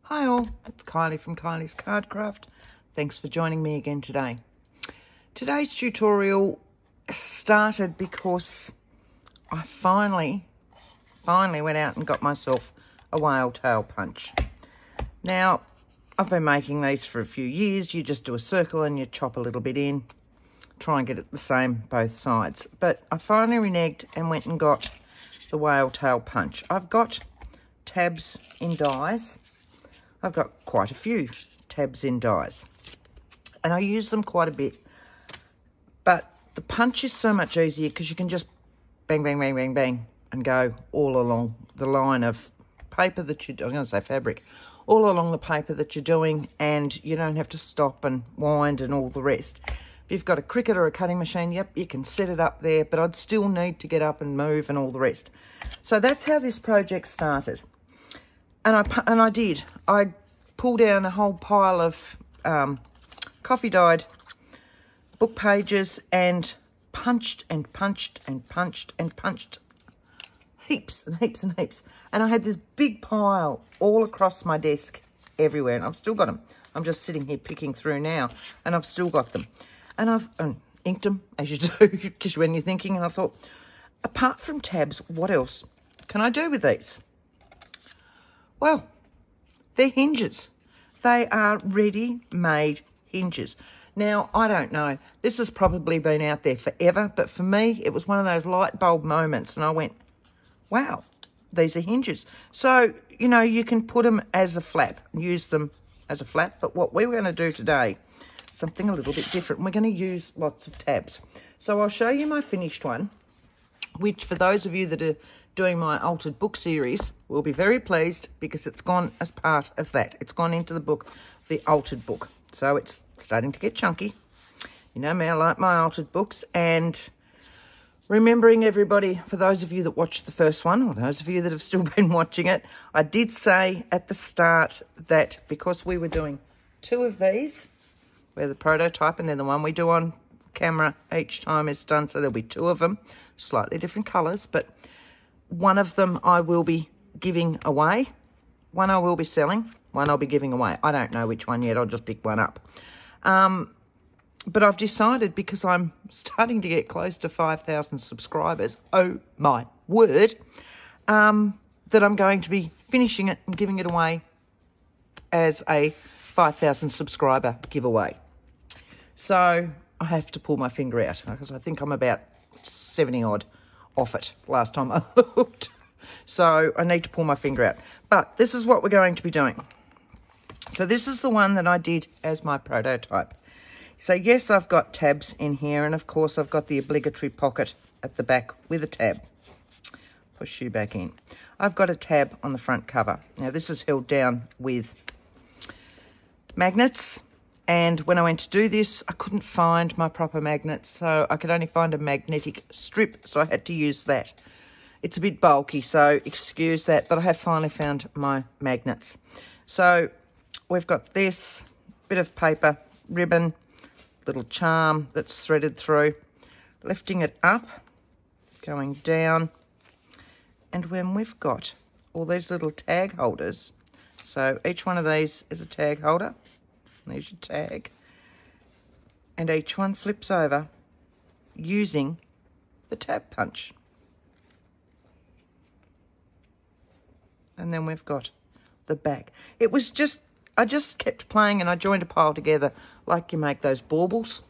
Hi all, it's Kylie from Kylie's Card Craft. Thanks for joining me again today. Today's tutorial started because I finally went out and got myself a whale tail punch. Now, I've been making these for a few years. You just do a circle and you chop a little bit in, try and get it the same both sides. But I finally reneged and went and got the whale tail punch. I've got tabs in dies. I've got quite a few tabs in dies and I use them quite a bit, but the punch is so much easier because you can just bang, bang, bang, bang, bang and go all along the line of paper that I was going to say fabric, all along the paper that you're doing, and you don't have to stop and wind and all the rest. If you've got a Cricut or a cutting machine, yep, you can set it up there, but I'd still need to get up and move and all the rest. So that's how this project started. And I did. I pulled down a whole pile of coffee dyed book pages and punched and punched and punched and punched heaps and heaps and heaps. And I had this big pile all across my desk everywhere, and I've still got them. I'm just sitting here picking through now, and I've still got them. And I've inked them, as you do, because when you're thinking, and I thought, apart from tabs, what else can I do with these? Well, they're hinges. They are ready-made hinges. Now, I don't know. This has probably been out there forever, but for me, it was one of those light bulb moments, and I went, wow, these are hinges. So, you know, you can put them as a flap, use them as a flap, but what we're going to do today, something a little bit different. We're going to use lots of tabs. So I'll show you my finished one, which for those of you that are doing my altered book series will be very pleased because it's gone as part of that. It's gone into the book, the altered book. So it's starting to get chunky. You know me, I like my altered books. And remembering everybody, for those of you that watched the first one, or those of you that have still been watching it, I did say at the start that because we were doing two of these, where the prototype and then the one we do on camera each time is done, so there'll be two of them, slightly different colours, but one of them I will be giving away, one I will be selling, one I'll be giving away. I don't know which one yet, I'll just pick one up. But I've decided, because I'm starting to get close to 5,000 subscribers, oh my word, that I'm going to be finishing it and giving it away as a 5,000 subscriber giveaway. So I have to pull my finger out because I think I'm about 70 odd off it last time I looked. So I need to pull my finger out. But this is what we're going to be doing. So this is the one that I did as my prototype. So yes, I've got tabs in here, and of course I've got the obligatory pocket at the back with a tab. Push you back in. I've got a tab on the front cover. Now this is held down with magnets, and when I went to do this, I couldn't find my proper magnets, so I could only find a magnetic strip, so I had to use that. It's a bit bulky, so excuse that, but I have finally found my magnets. So we've got this bit of paper, ribbon, little charm that's threaded through, lifting it up, going down, and when we've got all these little tag holders, so each one of these is a tag holder. There's your tag. And each one flips over using the tab punch. And then we've got the back. It was just, I just kept playing and I joined a pile together like you make those baubles.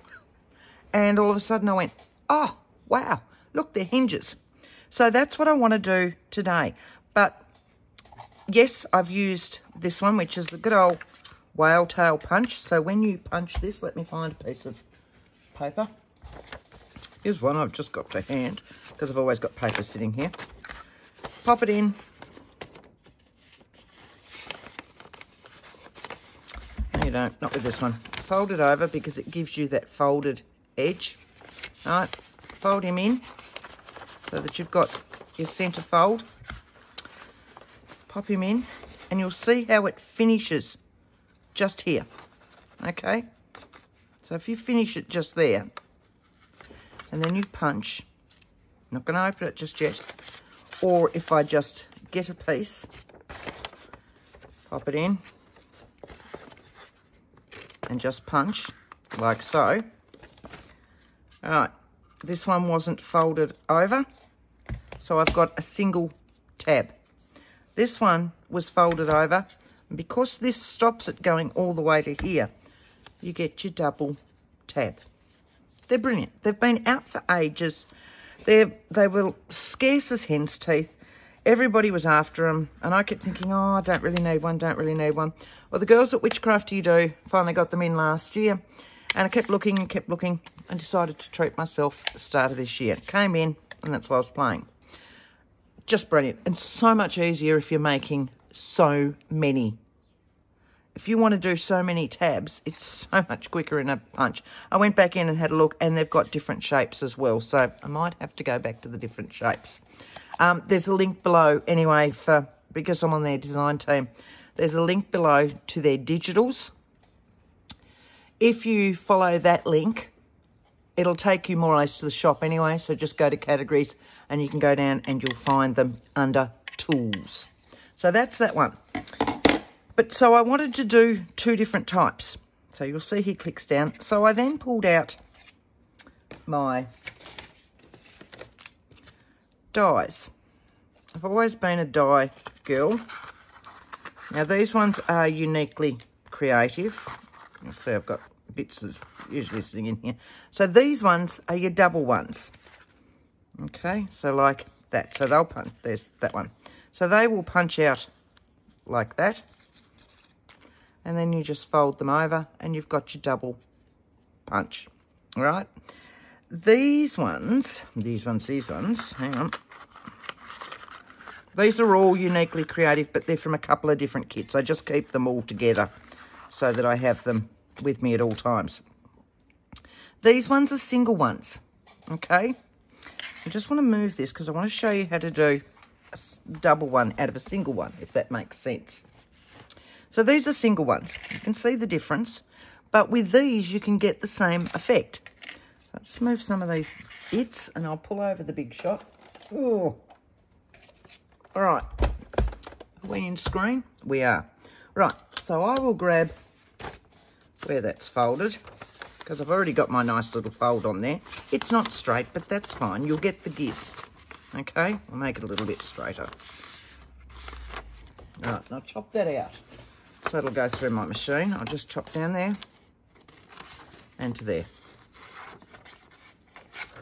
And all of a sudden I went, oh, wow, look, they're hinges. So that's what I want to do today. But yes, I've used this one, which is the good old whale tail punch. So when you punch this, let me find a piece of paper. Here's one I've just got to hand because I've always got paper sitting here. Pop it in. No, you don't, not with this one. Fold it over because it gives you that folded edge. All right, fold him in so that you've got your centre fold. Pop him in and you'll see how it finishes just here, okay? So if you finish it just there, and then you punch, I'm not going to open it just yet, or if I just get a piece, pop it in, and just punch like so. All right, this one wasn't folded over, so I've got a single tab. This one was folded over, and because this stops it going all the way to here, you get your double tab. They're brilliant. They've been out for ages. They were scarce as hen's teeth. Everybody was after them, and I kept thinking, oh, I don't really need one, don't really need one. Well, the girls at Witchcraft You Do finally got them in last year, and I kept looking and decided to treat myself at the start of this year. Came in, and that's what I was playing. Just brilliant, and so much easier if you're making so many. If you want to do so many tabs, it's so much quicker in a punch. I went back in and had a look, and they've got different shapes as well, so I might have to go back to the different shapes. There's a link below anyway, because I'm on their design team. There's a link below to their digitals. If you follow that link, it'll take you more or less to the shop anyway, so just go to categories and you can go down and you'll find them under tools. So that's that one. But so I wanted to do two different types. So you'll see he clicks down. So I then pulled out my dies. I've always been a die girl. Now these ones are uniquely creative. You'll see I've got bits that's usually sitting in here. So these ones are your double ones. Okay, so like that. So they'll punch, there's that one. So they will punch out like that. And then you just fold them over and you've got your double punch. All right. These ones, hang on. These are all uniquely creative, but they're from a couple of different kits. I just keep them all together so that I have them with me at all times. These ones are single ones, okay? I just want to move this because I want to show you how to do a double one out of a single one, if that makes sense. So these are single ones. You can see the difference, but with these you can get the same effect. So I'll just move some of these bits and I'll pull over the big shot. Oh. All right. Are we in screen? We are. Right, so I will grab where that's folded because I've already got my nice little fold on there. It's not straight, but that's fine. You'll get the gist. Okay, I'll make it a little bit straighter. All right, now chop that out. So it'll go through my machine. I'll just chop down there and to there.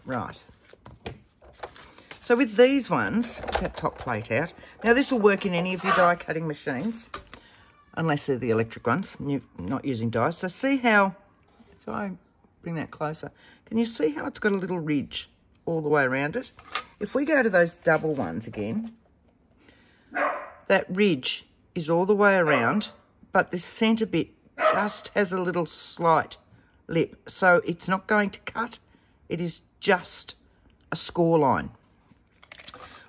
Right. So with these ones, that top plate out. Now this will work in any of your die cutting machines, unless they're the electric ones, and you're not using dies. So see how, if I bring that closer, can you see how it's got a little ridge all the way around it? If we go to those double ones again, that ridge is all the way around, but this centre bit just has a little slight lip. So it's not going to cut, it is just a score line.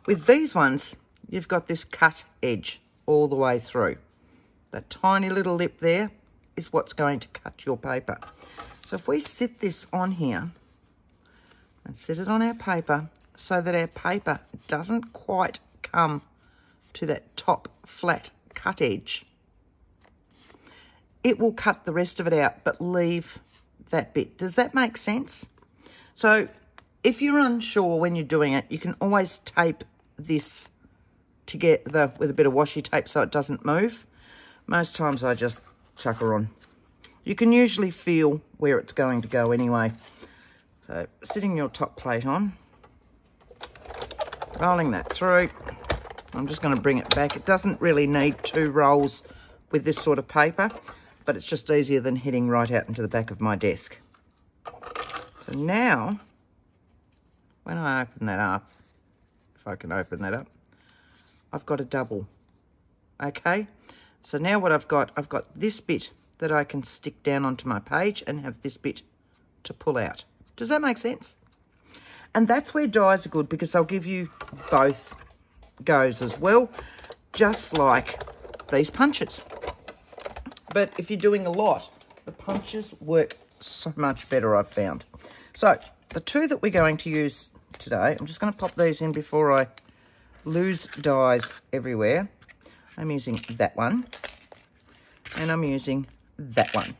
With these ones, you've got this cut edge all the way through. That tiny little lip there is what's going to cut your paper. So if we sit this on here and sit it on our paper so that our paper doesn't quite come to that top flat cut edge, it will cut the rest of it out but leave that bit. Does that make sense? So if you're unsure when you're doing it, you can always tape this together with a bit of washi tape so it doesn't move. Most times I just chuck her on. You can usually feel where it's going to go anyway. So sitting your top plate on, rolling that through. I'm just going to bring it back. It doesn't really need 2 rolls with this sort of paper, but it's just easier than heading right out into the back of my desk. So now, when I open that up, if I can open that up, I've got a double, okay? So now what I've got this bit that I can stick down onto my page and have this bit to pull out. Does that make sense? And that's where dies are good because they'll give you both goes as well, just like these punches. But if you're doing a lot, the punches work so much better, I've found. So the two that we're going to use today, I'm just going to pop these in before I lose dies everywhere. I'm using that one and I'm using that one.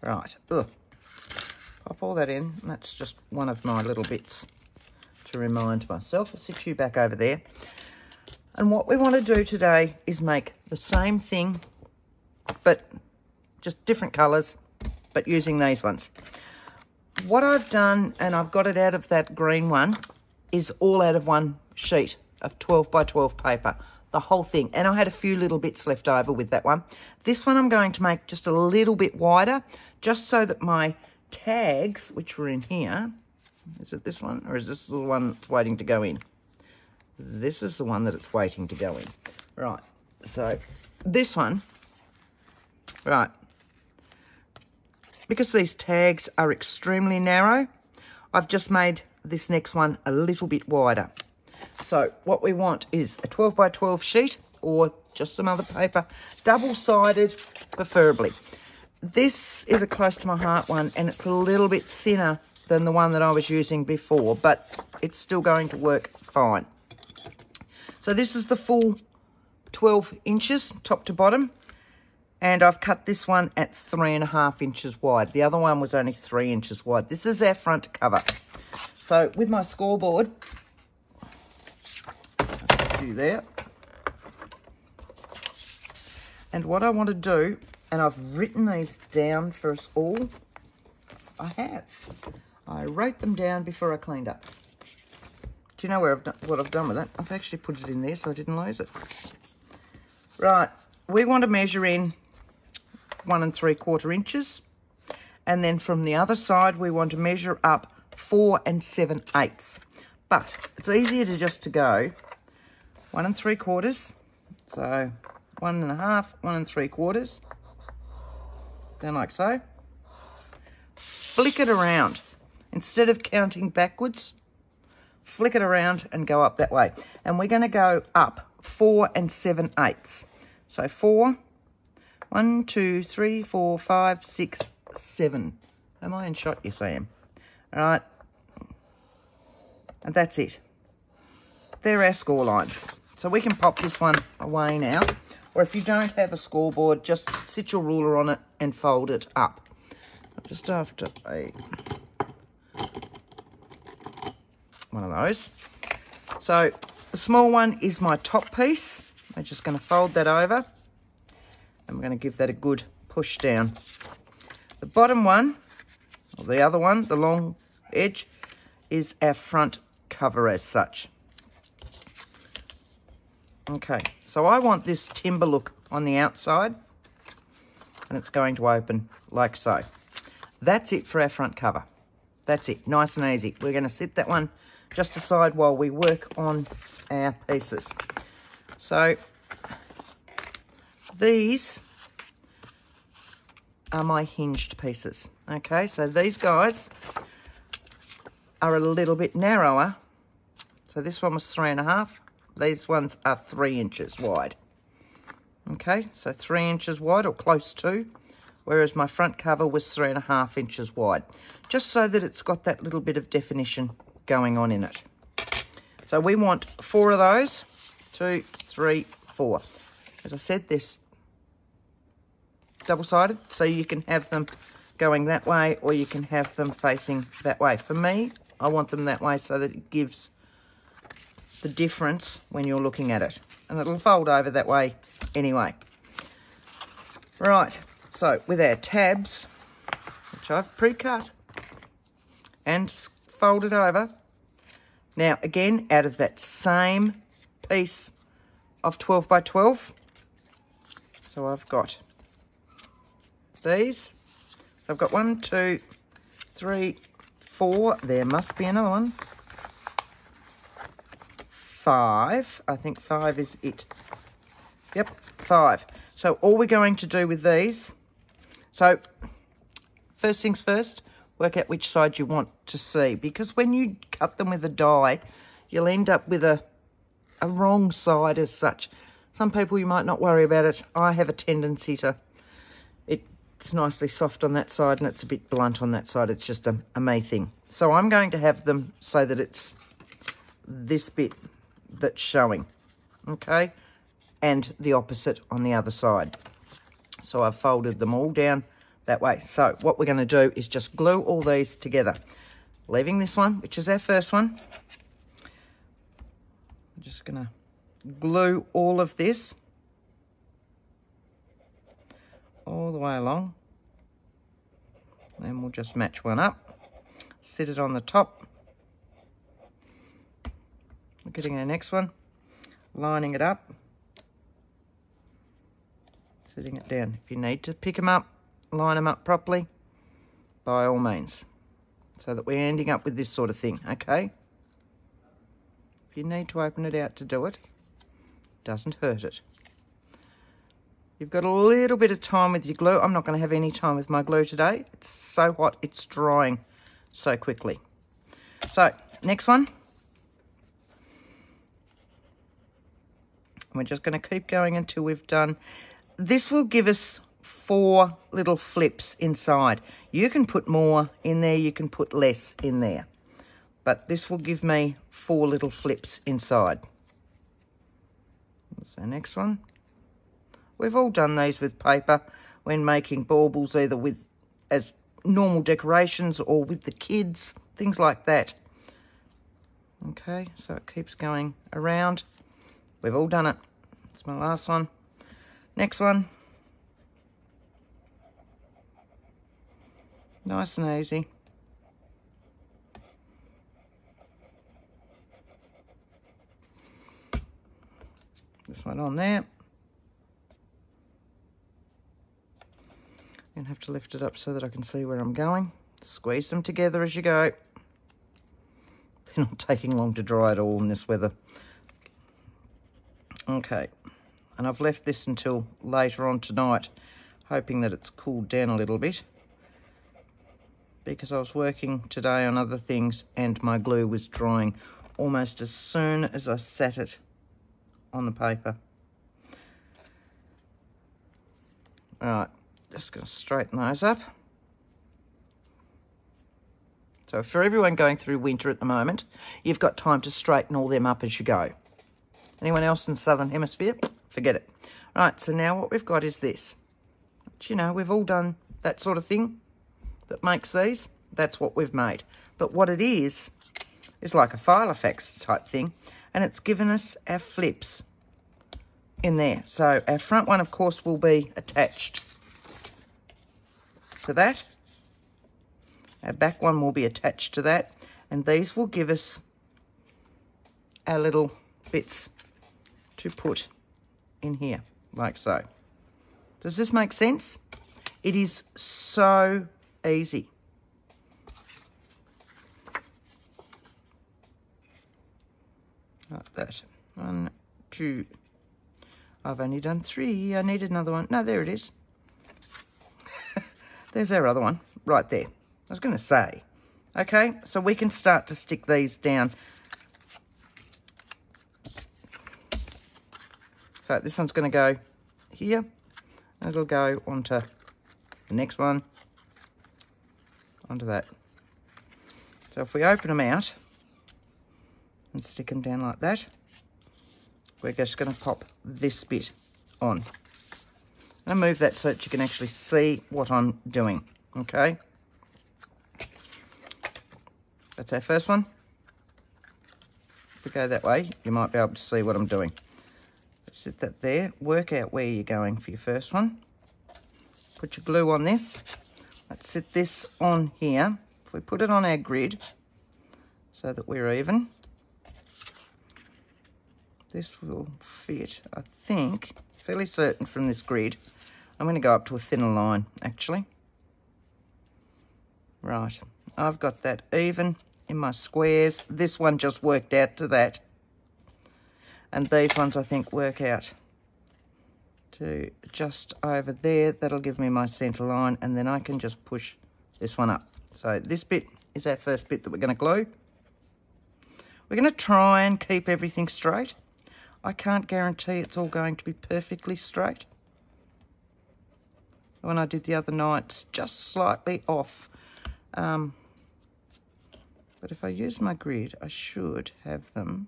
Right, ugh. Pop all that in. That's just one of my little bits to remind myself. I'll sit you back over there. And what we want to do today is make the same thing, but just different colours, but using these ones. What I've done, and I've got it out of that green one, is all out of one sheet of 12 by 12 paper, the whole thing. And I had a few little bits left over with that one. This one I'm going to make just a little bit wider, just so that my tags, which were in here, is it this one, or is this the one that's waiting to go in? This is the one that it's waiting to go in. Right, so this one, right, because these tags are extremely narrow, I've just made this next one a little bit wider. So what we want is a 12 by 12 sheet, or just some other paper, double-sided preferably. This is a close to my heart one, and it's a little bit thinner than the one that I was using before, but it's still going to work fine. So this is the full 12 inches, top to bottom, and I've cut this one at 3.5 inches wide. The other one was only 3 inches wide. This is our front cover. So with my scoreboard, do there. And what I want to do, and I've written these down for us all. I wrote them down before I cleaned up. Do you know where what I've done with it? I've actually put it in there so I didn't lose it. Right, we want to measure in 1 3/4 inches. And then from the other side, we want to measure up 4 7/8. But it's easier to go 1 3/4. So 1.5, 1 3/4. Then like so. Flick it around. Instead of counting backwards, flick it around and go up that way. And we're going to go up 4 7/8. So 4, 1, 2, 3, 4, 5, 6, 7. Am I in shot? Yes, I am. All right. And that's it. They're our score lines. So we can pop this one away now. Or if you don't have a scoreboard, just sit your ruler on it and fold it up. Just after one of those. So the small one is my top piece. I'm just going to fold that over. And we're going to give that a good push down. The bottom one, or the other one, the long edge, is our front cover as such. Okay, so I want this timber look on the outside, and it's going to open like so. That's it for our front cover. That's it, nice and easy. We're going to sit that one just aside while we work on our pieces. So these are my hinged pieces. Okay, so these guys are a little bit narrower. So this one was 3.5. These ones are 3 inches wide. Okay, so 3 inches wide, or close to, whereas my front cover was 3.5 inches wide, just so that it's got that little bit of definition going on in it. So we want 4 of those. 2, 3, 4. As I said, this double-sided, so you can have them going that way, or you can have them facing that way. For me, I want them that way so that it gives the difference when you're looking at it, and it'll fold over that way anyway. Right, so with our tabs, which I've pre-cut and folded over, now again out of that same piece of 12 by 12, so I've got these. I've got 1, 2, 3, 4. There must be another one. 5. I think 5 is it. Yep, 5. So all we're going to do with these, so first things first, work out which side you want to see, because when you cut them with a die, you'll end up with a wrong side as such. Some people, you might not worry about it. I have a tendency to, it's nicely soft on that side and it's a bit blunt on that side. It's just a me thing. So I'm going to have them so that it's this bit that's showing, okay, and the opposite on the other side. So I've folded them all down that way. So what we're going to do is just glue all these together. Leaving this one, which is our first one. I'm just going to glue all of this all the way along. Then we'll just match one up, sit it on the top. We're getting our next one, lining it up, sitting it down. If you need to pick them up, line them up properly, by all means, so that we're ending up with this sort of thing, okay? If you need to open it out to do it, doesn't hurt it. You've got a little bit of time with your glue. I'm not going to have any time with my glue today. It's so hot, it's drying so quickly. So, next one. We're just going to keep going until we've done. This will give us 4 little flips inside. You can put more in there, you can put less in there. But this will give me 4 little flips inside. That's our next one. We've all done these with paper when making baubles, either with as normal decorations or with the kids, things like that. Okay, so it keeps going around. We've all done it. That's my last one. Next one. Nice and easy. This one on there. And have to lift it up so that I can see where I'm going. Squeeze them together as you go. They're not taking long to dry at all in this weather. Okay, and I've left this until later on tonight, hoping that it's cooled down a little bit, because I was working today on other things and my glue was drying almost as soon as I sat it on the paper. All right. Just going to straighten those up. So for everyone going through winter at the moment, you've got time to straighten all them up as you go. Anyone else in the Southern Hemisphere? Forget it. Right, so now what we've got is this. But, you know, we've all done that sort of thing that makes these. That's what we've made. But what it is like a Filofax type thing, and it's given us our flips in there. So our front one, of course, will be attached to that. Our back one will be attached to that, and these will give us our little bits to put in here, like so. Does this make sense? It is so easy. Like that. 1, 2. I've only done 3. I need another one. No, there it is. There's our other one, right there. I was going to say. Okay, so we can start to stick these down. So this one's going to go here, and it'll go onto the next one, onto that. So if we open them out and stick them down like that, we're just going to pop this bit on. I'm going to move that so that you can actually see what I'm doing, okay? That's our first one. If we go that way, you might be able to see what I'm doing. Sit that there. Work out where you're going for your first one. Put your glue on this. Let's sit this on here. If we put it on our grid so that we're even, this will fit, I think, fairly certain from this grid. I'm going to go up to a thinner line, actually. Right, I've got that even in my squares. This one just worked out to that. And these ones, I think, work out to just over there. That'll give me my centre line, and then I can just push this one up. So this bit is our first bit that we're going to glue. We're going to try and keep everything straight. I can't guarantee it's all going to be perfectly straight. When I did the other night, it's just slightly off. But if I use my grid, I should have them.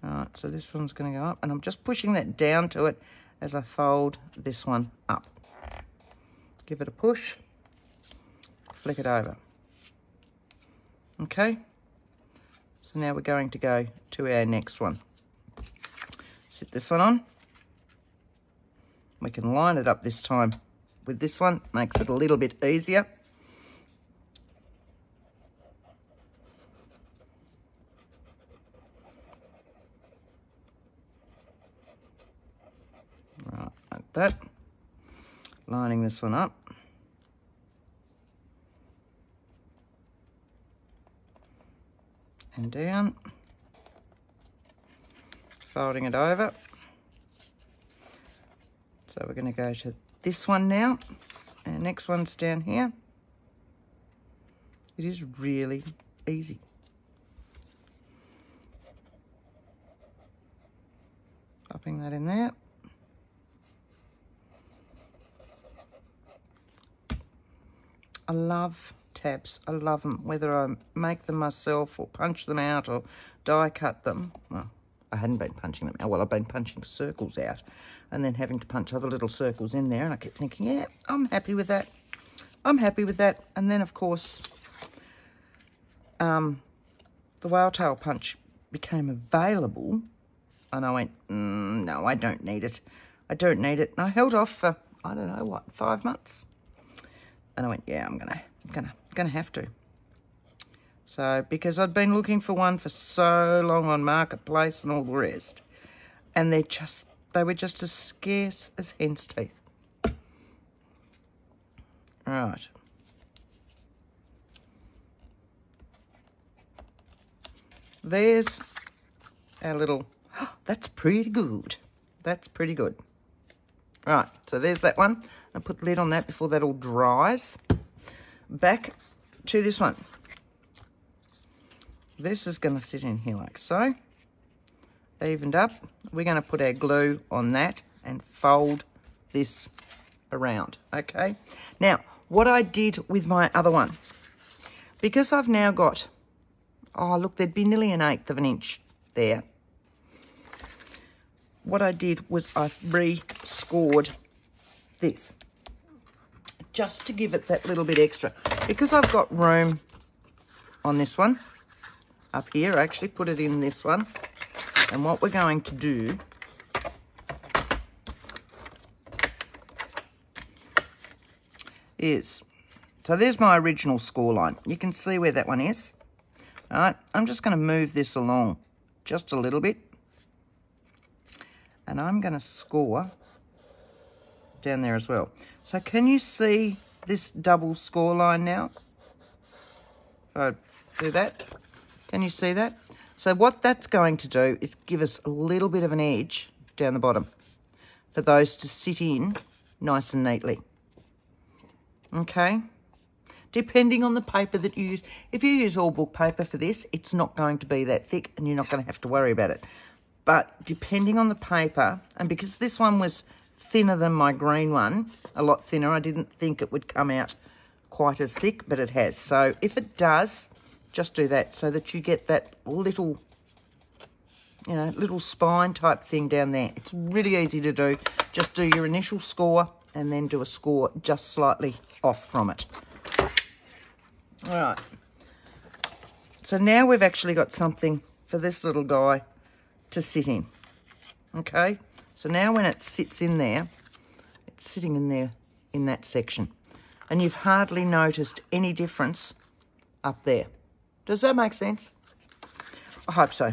All right, so this one's going to go up, and I'm just pushing that down to it as I fold this one up. Give it a push, flick it over. Okay, so now we're going to go to our next one. Sit this one on. We can line it up this time with this one, makes it a little bit easier. Right, like that. Lining this one up. And down. Folding it over. So we're going to go to this one now. Our next one's down here. It is really easy. Popping that in there. I love tabs. I love them, whether I make them myself or punch them out or die cut them. Well, I hadn't been punching them out. Well, I've been punching circles out and then having to punch other little circles in there. And I kept thinking, yeah, I'm happy with that. I'm happy with that. And then, of course, the whale tail punch became available. And I went, no, I don't need it. I don't need it. And I held off for, I don't know, what, 5 months? And I went, yeah, I'm gonna have to. So, because I'd been looking for one for so long on Marketplace and all the rest. And they were just as scarce as hen's teeth. Right. There's our little, oh, that's pretty good. That's pretty good. Right, so there's that one. I'll put the lid on that before that all dries. Back to this one. This is going to sit in here like so. Evened up. We're going to put our glue on that and fold this around, okay? Now, what I did with my other one, because I've now got, oh, look, there'd be nearly 1/8 of an inch there. What I did was I re-scored this just to give it that little bit extra. Because I've got room on this one up here, I actually put it in this one. And what we're going to do is, so there's my original score line. You can see where that one is. All right, I'm just going to move this along just a little bit. And I'm going to score down there as well. So can you see this double score line now? If I do that, can you see that? So what that's going to do is give us a little bit of an edge down the bottom for those to sit in nice and neatly. Okay? Depending on the paper that you use. If you use all book paper for this, it's not going to be that thick and you're not going to have to worry about it. But depending on the paper, and because this one was thinner than my green one, a lot thinner, I didn't think it would come out quite as thick, but it has. So if it does, just do that so that you get that little, you know, little spine type thing down there. It's really easy to do. Just do your initial score and then do a score just slightly off from it. All right. So now we've actually got something for this little guy to sit in. Okay, so now when it sits in there, it's sitting in there in that section, and you've hardly noticed any difference up there. Does that make sense? I hope so.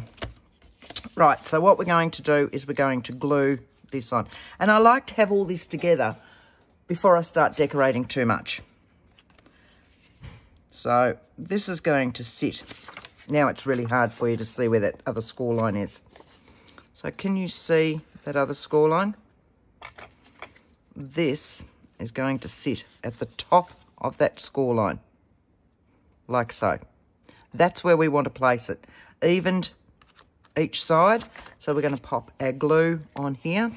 Right, so what we're going to do is we're going to glue this on, and I like to have all this together before I start decorating too much. So this is going to sit. Now it's really hard for you to see where that other score line is. So can you see that other score line? This is going to sit at the top of that score line, like so. That's where we want to place it. Evened each side. So we're going to pop our glue on here.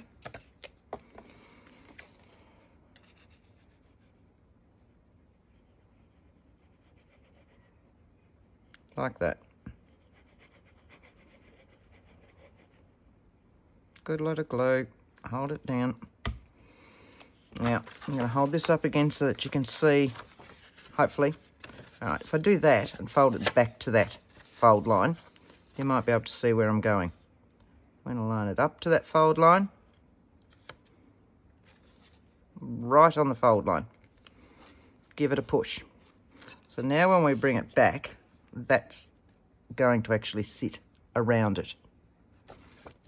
Like that. Good lot of glue, hold it down. Now, I'm going to hold this up again so that you can see, hopefully. All right, if I do that and fold it back to that fold line, you might be able to see where I'm going. I'm going to line it up to that fold line. Right on the fold line. Give it a push. So now when we bring it back, that's going to actually sit around it.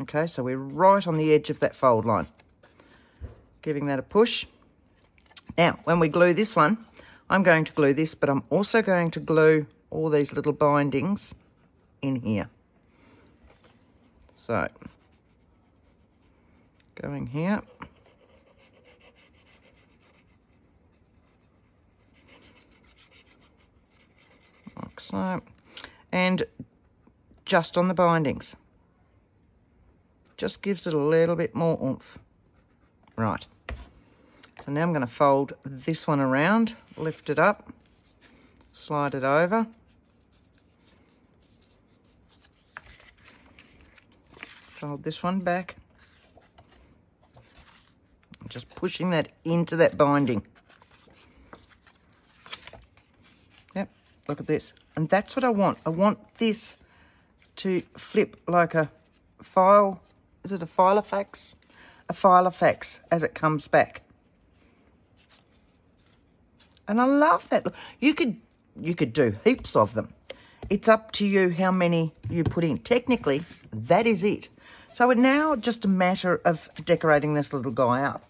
Okay, so we're right on the edge of that fold line. Giving that a push. Now, when we glue this one, I'm going to glue this, but I'm also going to glue all these little bindings in here. So, going here. Like so. And just on the bindings. Just gives it a little bit more oomph. Right. So now I'm going to fold this one around, lift it up, slide it over. Fold this one back. Just pushing that into that binding. Yep, look at this. And that's what I want. I want this to flip like a file. Is it a filofax? A filofax as it comes back. And I love that. You could do heaps of them. It's up to you how many you put in. Technically, that is it. So it's now just a matter of decorating this little guy up.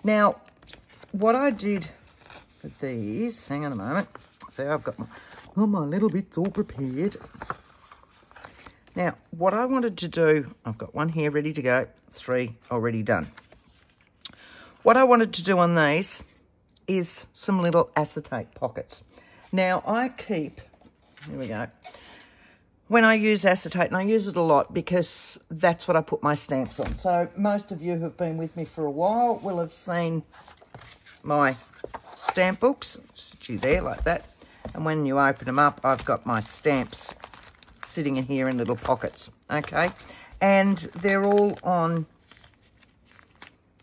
Now, what I did with these, hang on a moment. See, I've got my little bits all prepared. Now, what I wanted to do, I've got one here ready to go, 3 already done. What I wanted to do on these is some little acetate pockets. Now, I keep, here we go, when I use acetate, and I use it a lot because that's what I put my stamps on. So most of you who have been with me for a while will have seen my stamp books. Sit you there like that. And when you open them up, I've got my stamps sitting in here in little pockets, okay? And they're all on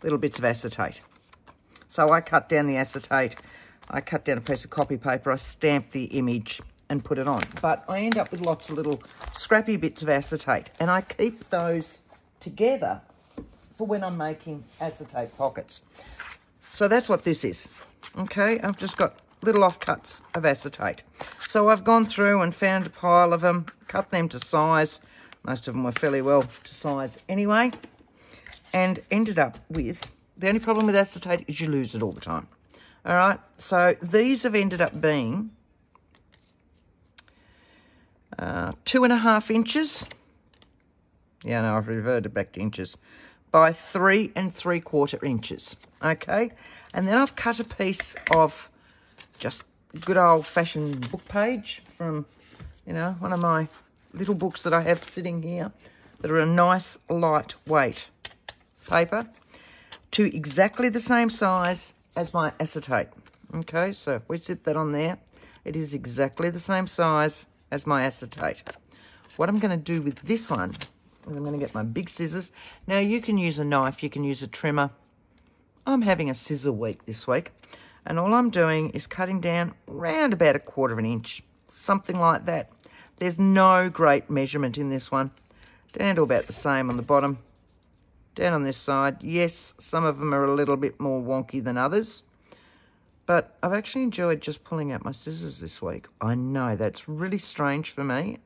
little bits of acetate. So I cut down the acetate, I cut down a piece of copy paper, I stamp the image and put it on. But I end up with lots of little scrappy bits of acetate, and I keep those together for when I'm making acetate pockets. So that's what this is, okay? I've just got little offcuts of acetate. So I've gone through and found a pile of them, cut them to size. Most of them were fairly well to size anyway, and ended up with, the only problem with acetate is you lose it all the time. All right, so these have ended up being 2.5 inches. Yeah, no, I've reverted back to inches. By 3 3/4 inches, okay? And then I've cut a piece of just good old-fashioned book page from, you know, one of my little books that I have sitting here that are a nice lightweight paper to exactly the same size as my acetate. Okay, so if we sit that on there, it is exactly the same size as my acetate. What I'm going to do with this one is I'm going to get my big scissors. Now, you can use a knife, you can use a trimmer. I'm having a scissor week this week, and all I'm doing is cutting down around about 1/4 inch, something like that. There's no great measurement in this one. Down to about the same on the bottom. Down on this side, yes, some of them are a little bit more wonky than others, but I've actually enjoyed just pulling out my scissors this week. I know, that's really strange for me.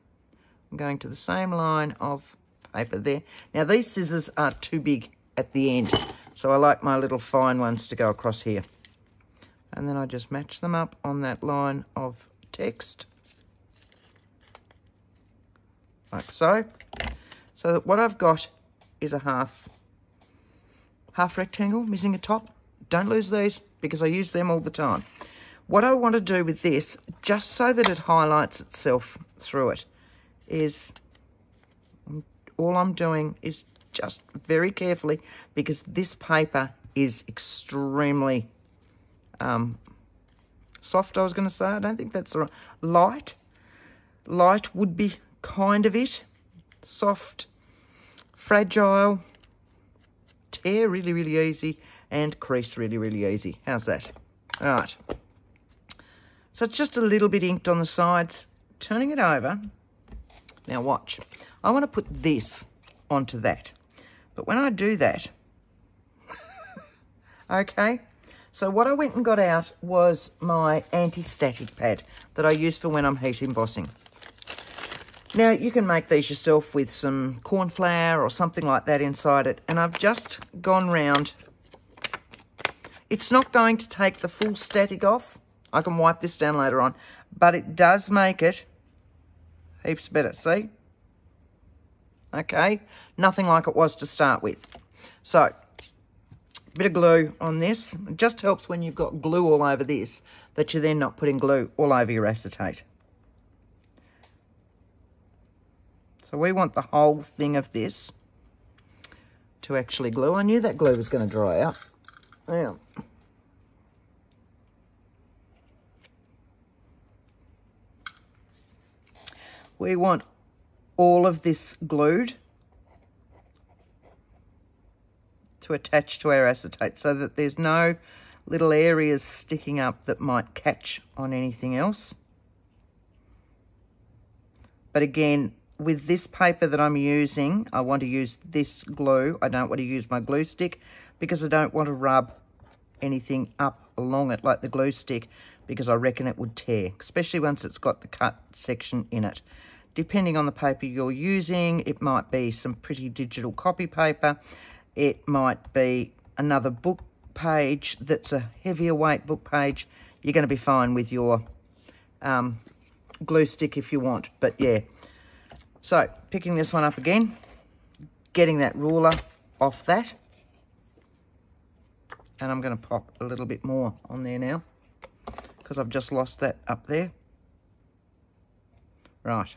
I'm going to the same line of paper there. Now, these scissors are too big at the end, so I like my little fine ones to go across here. And then I just match them up on that line of text, like so. So that what I've got is a half rectangle, missing a top. Don't lose these because I use them all the time. What I want to do with this, just so that it highlights itself through it, is all I'm doing is just very carefully, because this paper is extremely soft, I was going to say. I don't think that's the right. Light would be kind of it. Soft, fragile, tear really, really easy, and crease really, really easy. How's that? All right. So it's just a little bit inked on the sides. Turning it over. Now watch. I want to put this onto that. But when I do that, okay, so what I went and got out was my anti-static pad that I use for when I'm heat embossing. Now, you can make these yourself with some corn flour or something like that inside it. And I've just gone round. It's not going to take the full static off. I can wipe this down later on. But it does make it heaps better. See? Okay. Nothing like it was to start with. So, bit of glue on this. It just helps when you've got glue all over this that you're then not putting glue all over your acetate. So we want the whole thing of this to actually glue. I knew that glue was going to dry out. Now, we want all of this glued to attach to our acetate so that there's no little areas sticking up that might catch on anything else. But again, with this paper that I'm using, I want to use this glue. I don't want to use my glue stick because I don't want to rub anything up along it like the glue stick because I reckon it would tear, especially once it's got the cut section in it. Depending on the paper you're using, it might be some pretty digital copy paper. It might be another book page that's a heavier weight book page. You're going to be fine with your glue stick if you want, but yeah. So, picking this one up again, getting that ruler off that, and I'm going to pop a little bit more on there now because I've just lost that up there. Right.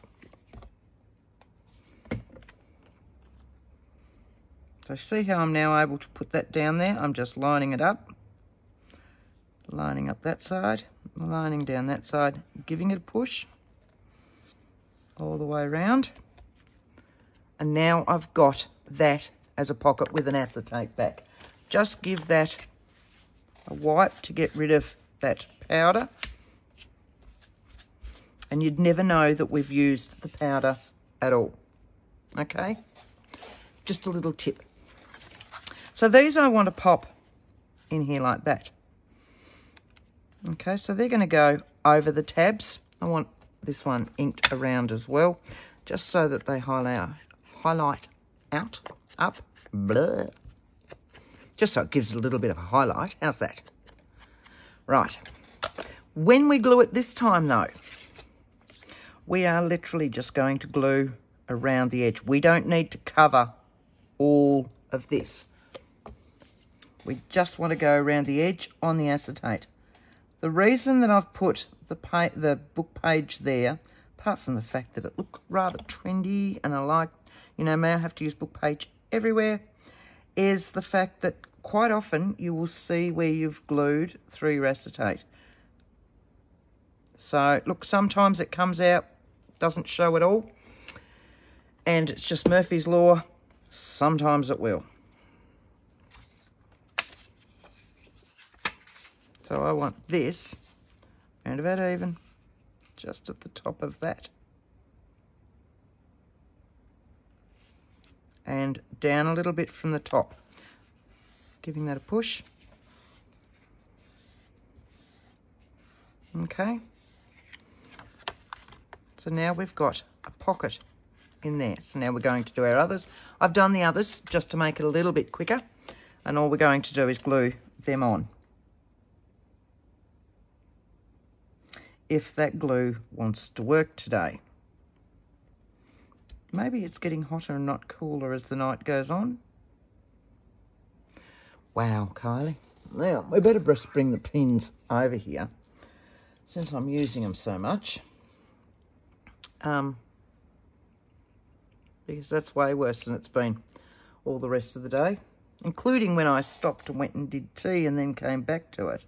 So see how I'm now able to put that down there? I'm just lining it up, lining up that side, lining down that side, giving it a push all the way around. And now I've got that as a pocket with an acetate back. Just give that a wipe to get rid of that powder. And you'd never know that we've used the powder at all. Okay? Just a little tip. So these I want to pop in here like that. Okay, so they're going to go over the tabs. I want this one inked around as well, just so that they highlight out, up, blur. Just so it gives it a little bit of a highlight. How's that? Right. When we glue it this time though, we are literally just going to glue around the edge. We don't need to cover all of this. We just want to go around the edge on the acetate. The reason that I've put the book page there, apart from the fact that it looked rather trendy and I like, you know, may I have to use book page everywhere, is the fact that quite often you will see where you've glued through your acetate. So, look, sometimes it comes out, doesn't show at all, and it's just Murphy's Law. Sometimes it will. So I want this round about even, just at the top of that. And down a little bit from the top. Giving that a push. Okay. So now we've got a pocket in there. So now we're going to do our others. I've done the others just to make it a little bit quicker. And all we're going to do is glue them on. If that glue wants to work today. Maybe it's getting hotter and not cooler as the night goes on. Wow, Kylie. Now, we better just bring the pins over here since I'm using them so much. Because that's way worse than it's been all the rest of the day, including when I stopped and went and did tea and then came back to it.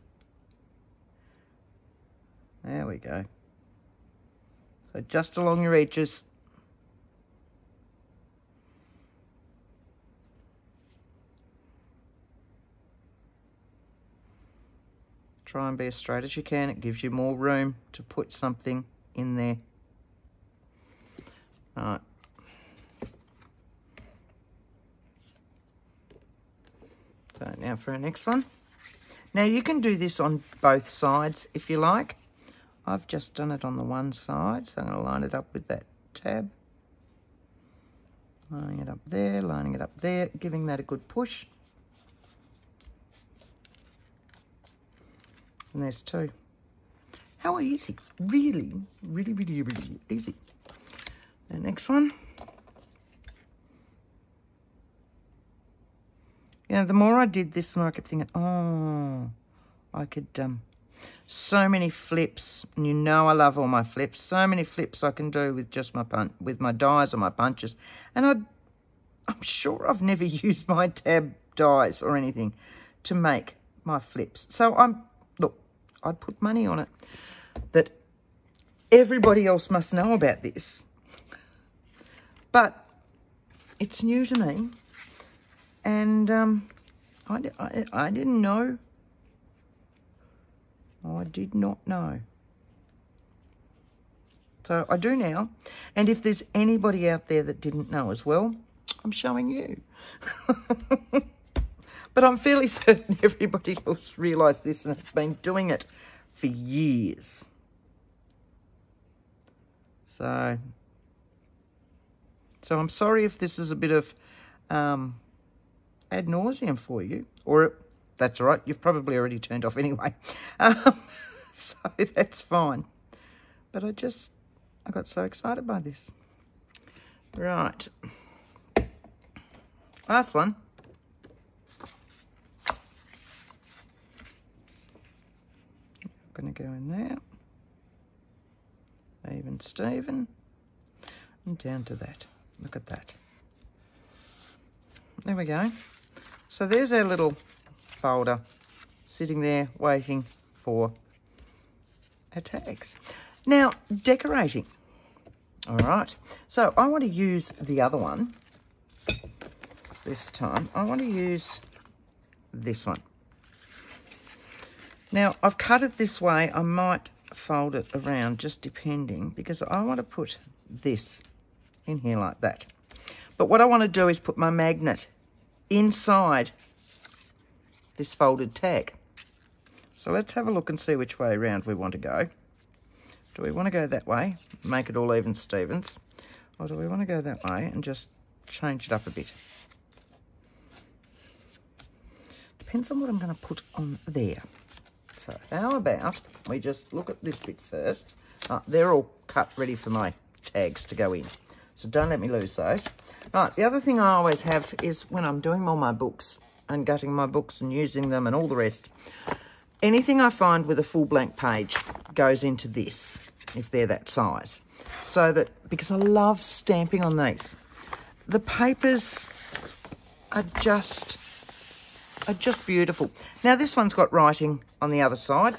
There we go. So just along your edges. Try and be as straight as you can. It gives you more room to put something in there. All right. So now for our next one. Now you can do this on both sides if you like. I've just done it on the one side, so I'm going to line it up with that tab. Lining it up there, giving that a good push. And there's two. How easy. Really, really, really, really easy. The next one. Yeah, the more I did this, the more I kept thinking, oh, I could, so many flips. And you know I love all my flips. So many flips I can do with just my with my dies or my punches. And I'm sure I've never used my tab dies or anything to make my flips. So look, I'd put money on it that everybody else must know about this. But it's new to me. And I didn't know. I did not know. So I do now. And if there's anybody out there that didn't know as well, I'm showing you. But I'm fairly certain everybody else realised this and has been doing it for years. So I'm sorry if this is a bit of ad nauseum for you, or that's all right, you've probably already turned off anyway. So that's fine. But I got so excited by this. Right. Last one. I'm going to go in there. Even Steven. And down to that. Look at that. There we go. So there's our little folder sitting there waiting for our tags. Now, decorating. All right. So I want to use the other one this time. I want to use this one. Now, I've cut it this way. I might fold it around, just depending, because I want to put this in here like that. But what I want to do is put my magnet inside this folded tag. So let's have a look and see which way around we want to go. Do we want to go that way, make it all even Stevens? Or do we want to go that way and just change it up a bit? Depends on what I'm going to put on there. So how about we just look at this bit first. They're all cut ready for my tags to go in. So don't let me lose those. Right, the other thing I always have is when I'm doing all my books and gutting my books and using them and all the rest, anything I find with a full blank page goes into this, if they're that size. So that, because I love stamping on these. The papers are just beautiful. Now this one's got writing on the other side,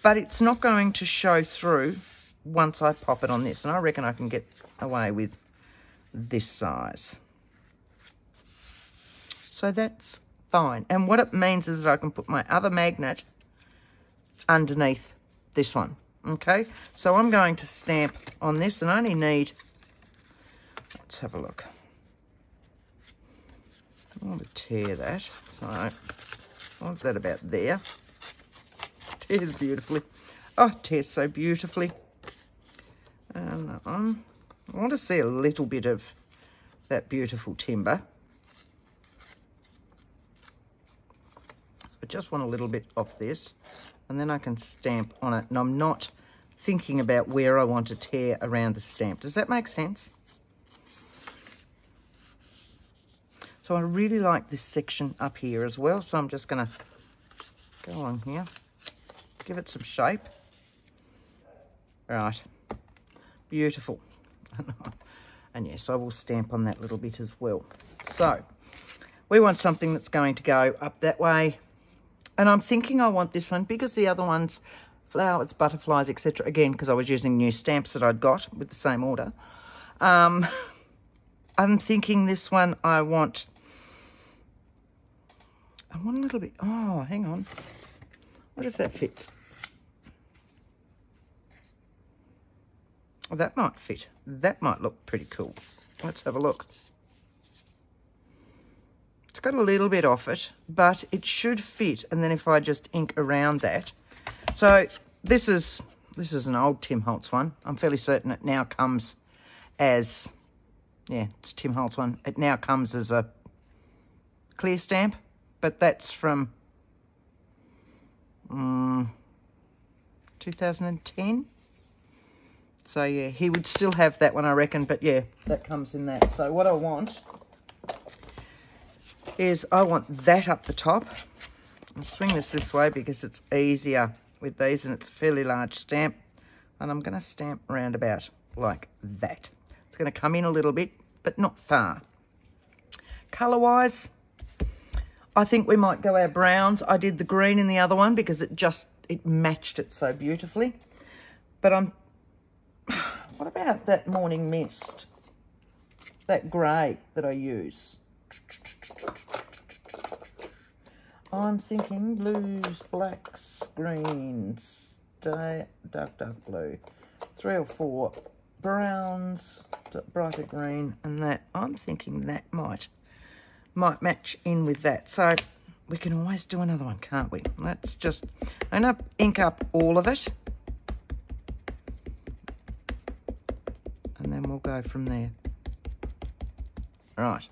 but it's not going to show through once I pop it on this. And I reckon I can get away with this size. So that's fine. And what it means is that I can put my other magnet underneath this one. Okay, so I'm going to stamp on this and I only need, let's have a look. I want to tear that. So what's that about there? Tears beautifully. Oh, it tears so beautifully. And that one. I want to see a little bit of that beautiful timber. So I just want a little bit of this. And then I can stamp on it. And I'm not thinking about where I want to tear around the stamp. Does that make sense? So I really like this section up here as well. So I'm just going to go on here. Give it some shape. Right. Beautiful. And yes, I will stamp on that little bit as well. So we want something that's going to go up that way. And I'm thinking I want this one because the other ones, flowers, butterflies, etc. Again, because I was using new stamps that I'd got with the same order. I'm thinking this one I want a little bit, oh, hang on. What if that fits? Oh, that might fit. That might look pretty cool. Let's have a look. It's got a little bit off it, but it should fit. And then if I just ink around that. So this is an old Tim Holtz one. I'm fairly certain it now comes as, yeah, it's Tim Holtz one. It now comes as a clear stamp, but that's from 2010. So yeah, he would still have that one, I reckon, but yeah, that comes in that. So what I want is I want that up the top. I'll swing this way because it's easier with these, and it's a fairly large stamp. And I'm going to stamp around about like that. It's going to come in a little bit, but not far. Colour-wise, I think we might go our browns. I did the green in the other one because it matched it so beautifully. But what about that morning mist? That grey that I use. I'm thinking blues, blacks, greens, dark blue, 3 or 4 browns, brighter green, and that. I'm thinking that might match in with that. So we can always do another one, can't we? Let's just, I'm going to ink up all of it, and then we'll go from there. Right.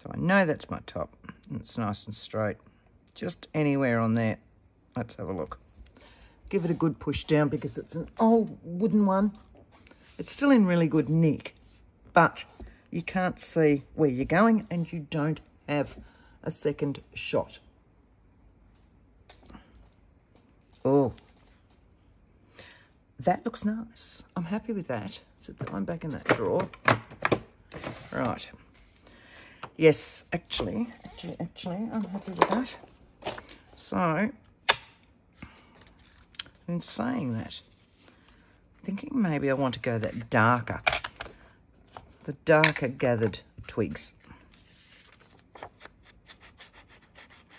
So I know that's my top, and it's nice and straight. Just anywhere on there. Let's have a look. Give it a good push down because it's an old wooden one. It's still in really good nick, but you can't see where you're going and you don't have a second shot. Oh, that looks nice. I'm happy with that. Set that one back in that drawer. Right. Yes, actually, I'm happy with that. So, in saying that, thinking maybe I want to go that darker, the darker gathered twigs.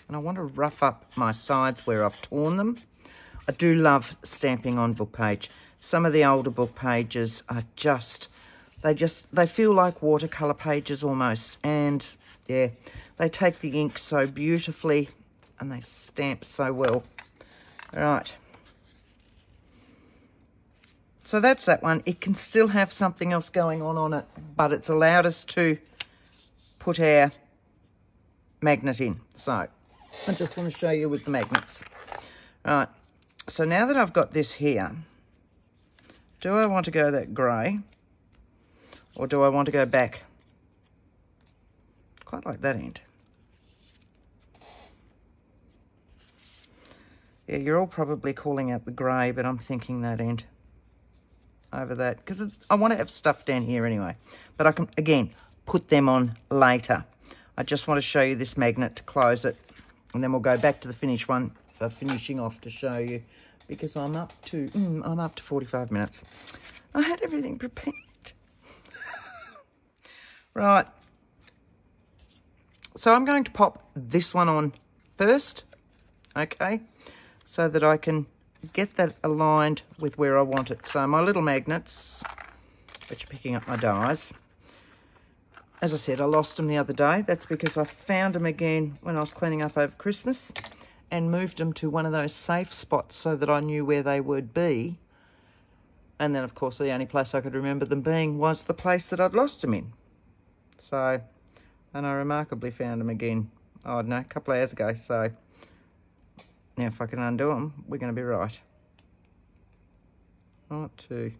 And I want to rough up my sides where I've torn them. I do love stamping on book page. Some of the older book pages are they feel like watercolour pages almost. And yeah, they take the ink so beautifully and they stamp so well. All right. So that's that one. It can still have something else going on it, but it's allowed us to put our magnet in. So I just want to show you with the magnets. All right. So now that I've got this here, do I want to go that grey or do I want to go back? Quite like that end. Yeah, you're all probably calling out the grey, but I'm thinking that end over that because I want to have stuff down here anyway. But I can, again, put them on later. I just want to show you this magnet to close it, and then we'll go back to the finished one for finishing off to show you because I'm up to 45 minutes. I had everything prepared. Right. So I'm going to pop this one on first, okay, so that I can get that aligned with where I want it. So my little magnets, which are picking up my dies, as I said, I lost them the other day. That's because I found them again when I was cleaning up over Christmas and moved them to one of those safe spots so that I knew where they would be. And then, of course, the only place I could remember them being was the place that I'd lost them in. So, and I remarkably found them again, I don't know, a couple of hours ago. So, now if I can undo them, we're going to be right. 1, 2,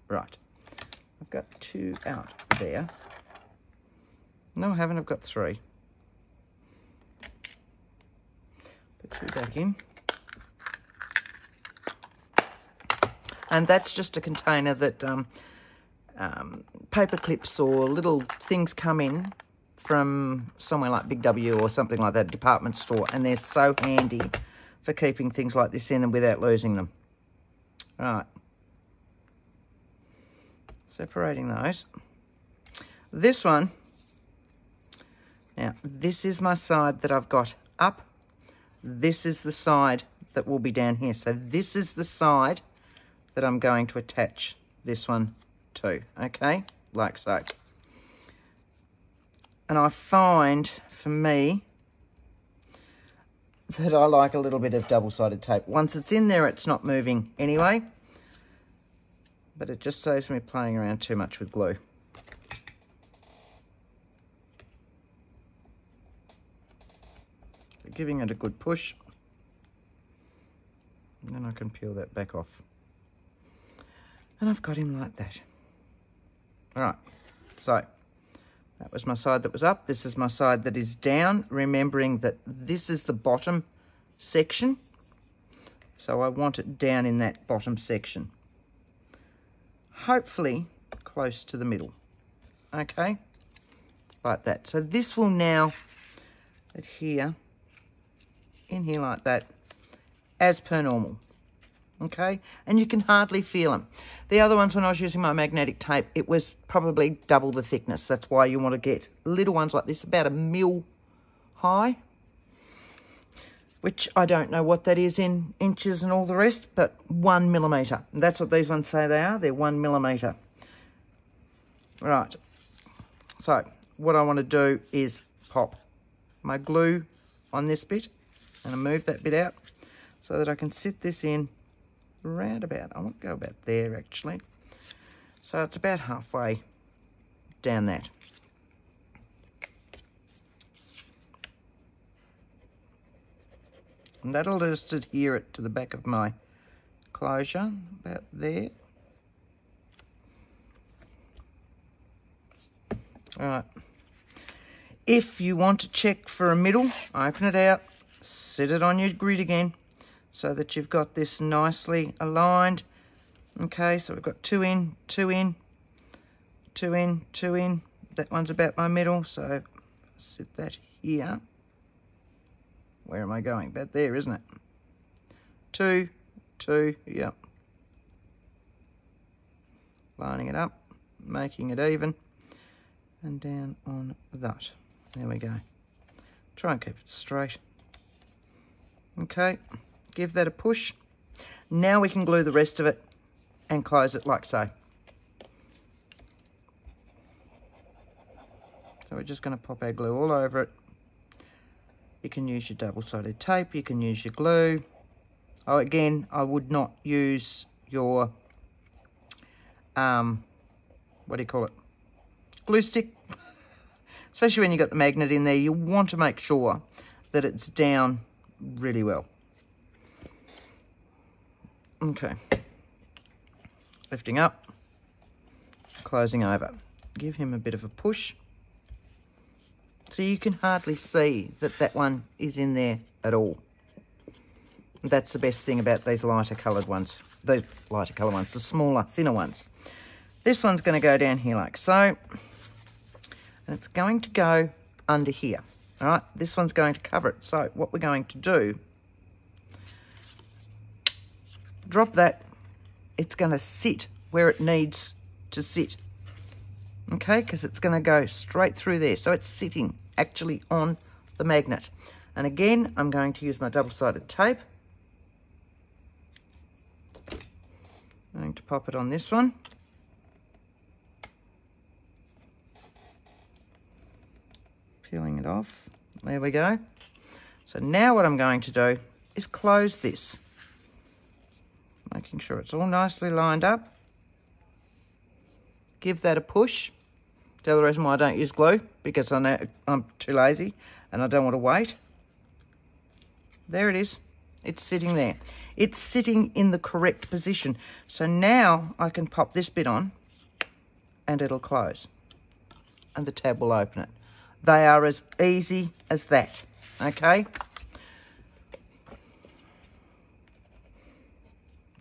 right. I've got 2 out there. No, I haven't. I've got 3. Put 2 back in. And that's just a container that paper clips or little things come in from somewhere like Big W or something like that, department store, and they're so handy for keeping things like this in and without losing them. Right. Separating those. This one, Now, this is my side that I've got up. This is the side that will be down here. So this is the side that I'm going to attach this one to, okay? Like so. And I find, for me, that I like a little bit of double-sided tape. Once it's in there, it's not moving anyway. But it just saves me playing around too much with glue. So giving it a good push. And then I can peel that back off. And I've got him like that. All right, so that was my side that was up. This is my side that is down, remembering that this is the bottom section. So I want it down in that bottom section. Hopefully close to the middle. Okay, like that. So this will now adhere in here like that, as per normal. Okay, and you can hardly feel them. The other ones, when I was using my magnetic tape, it was probably double the thickness. That's why you want to get little ones like this, about 1 mil high, which I don't know what that is in inches and all the rest, but 1 millimetre. That's what these ones say they are. They're 1 millimetre. Right, so what I want to do is pop my glue on this bit, and I move that bit out so that I can sit this in round about, I want to go about there actually. So it's about halfway down that. And that'll just adhere it to the back of my closure, about there. All right. If you want to check for a middle, open it out, sit it on your grid again, so that you've got this nicely aligned. Okay, so we've got 2 in, 2 in, 2 in, 2 in. That one's about my middle, so sit that here. Where am I going? About there, isn't it? 2, 2, yep. Lining it up, making it even, and down on that. There we go. Try and keep it straight. Okay. Give that a push. Now we can glue the rest of it and close it like so. So we're just going to pop our glue all over it. You can use your double-sided tape. You can use your glue. Oh, again, I would not use your, what do you call it? Glue stick. Especially when you've got the magnet in there, you want to make sure that it's down really well. Okay, lifting up, closing over. Give him a bit of a push. So you can hardly see that that one is in there at all. That's the best thing about these lighter coloured ones. The lighter colour ones, the smaller, thinner ones. This one's going to go down here like so. And it's going to go under here. All right, this one's going to cover it. So what we're going to do, drop that, it's going to sit where it needs to sit, okay, because it's going to go straight through there. So it's sitting actually on the magnet. And again, I'm going to use my double-sided tape. I'm going to pop it on this one. Peeling it off. There we go. So now what I'm going to do is close this. Making sure it's all nicely lined up. Give that a push. The other reason why I don't use glue, because I know I'm too lazy and I don't want to wait. There it is. It's sitting there. It's sitting in the correct position. So now I can pop this bit on and it'll close. And the tab will open it. They are as easy as that, okay?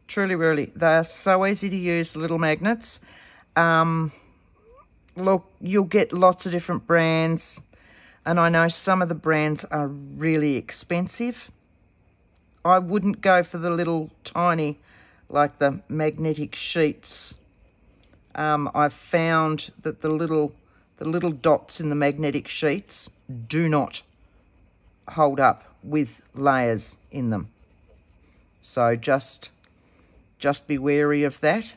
Truly, really, they are so easy to use, the little magnets. Look, you'll get lots of different brands, and I know some of the brands are really expensive. I wouldn't go for the little tiny, like the magnetic sheets. I've found that the little the little dots in the magnetic sheets do not hold up with layers in them. So just be wary of that.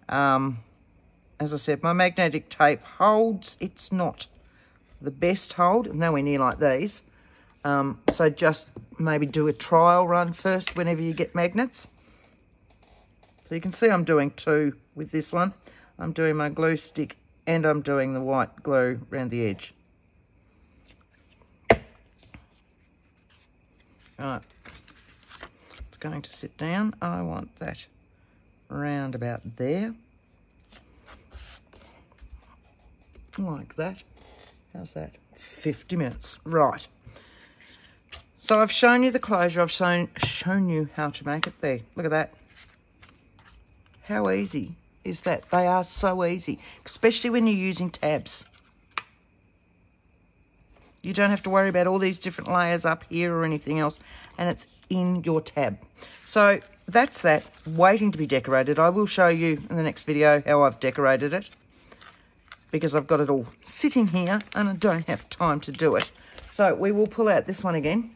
As I said, my magnetic tape holds. It's not the best hold, nowhere near like these. So just maybe do a trial run first whenever you get magnets. So you can see I'm doing 2 with this one. I'm doing my glue stick and I'm doing the white glue around the edge. Right, it's going to sit down. I want that round about there. Like that. How's that? 50 minutes. Right. So I've shown you the closure. I've shown you how to make it there. Look at that. How easy is that? They are so easy, especially when you're using tabs. You don't have to worry about all these different layers up here or anything else, and it's in your tab. So that's that, waiting to be decorated. I will show you in the next video how I've decorated it, because I've got it all sitting here and I don't have time to do it. So we will pull out this one again.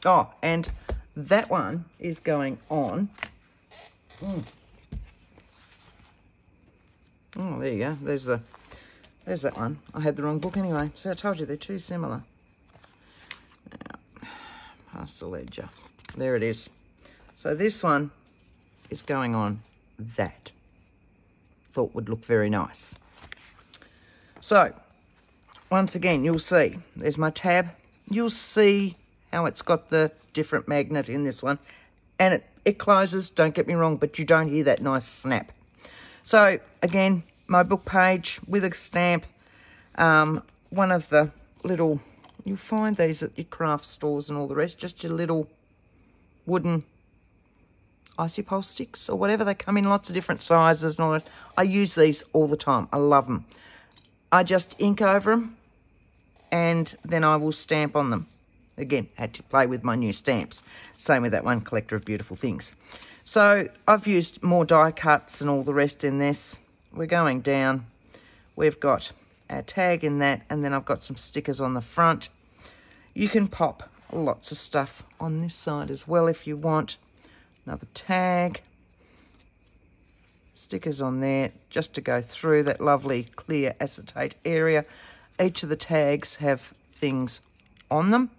Oh, and that one is going on. Oh, there you go. There's that one. I had the wrong book anyway. So I told you they're too similar. Now, past the ledger. There it is. So this one is going on that. Thought would look very nice. So, once again, you'll see. There's my tab. You'll see how it's got the different magnet in this one. And it closes, don't get me wrong, but you don't hear that nice snap. So, again, my book page with a stamp. One of the little, you'll find these at your craft stores and all the rest, just your little wooden icy pole sticks or whatever. They come in lots of different sizes and all that. I use these all the time. I love them. I just ink over them and then I will stamp on them. Again, had to play with my new stamps. Same with that one, Collector of Beautiful Things. So I've used more die cuts and all the rest in this. We're going down. We've got our tag in that, and then I've got some stickers on the front. You can pop lots of stuff on this side as well if you want. Another tag. Stickers on there just to go through that lovely clear acetate area. Each of the tags have things on them.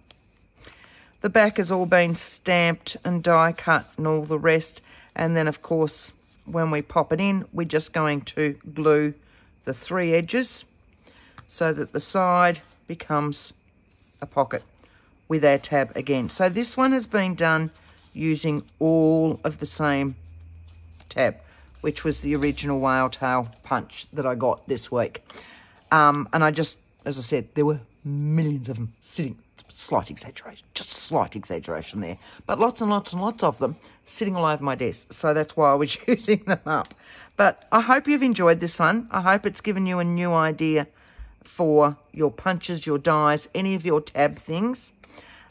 The back has all been stamped and die cut and all the rest. And then, of course, when we pop it in, we're just going to glue the 3 edges so that the side becomes a pocket with our tab again. So this one has been done using all of the same tab, which was the original whale tail punch that I got this week. And I just, as I said, there were millions of them sitting. Slight exaggeration, just slight exaggeration there. But lots and lots and lots of them sitting all over my desk. So that's why I was using them up. But I hope you've enjoyed this one. I hope it's given you a new idea for your punches, your dies, any of your tab things.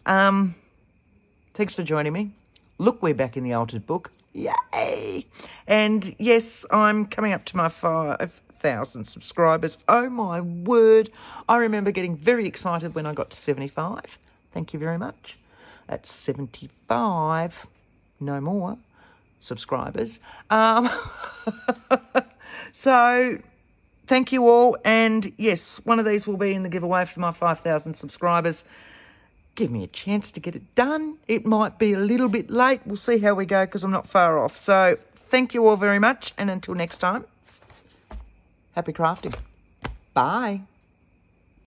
Thanks for joining me. Look, we're back in the altered book. Yay! And yes, I'm coming up to my 5,000 subscribers. Oh my word. I remember getting very excited when I got to 75. Thank you very much. That's 75, no more subscribers. So thank you all. And yes, one of these will be in the giveaway for my 5,000 subscribers. Give me a chance to get it done. It might be a little bit late. We'll see how we go because I'm not far off. So thank you all very much. And until next time, happy crafting. Bye.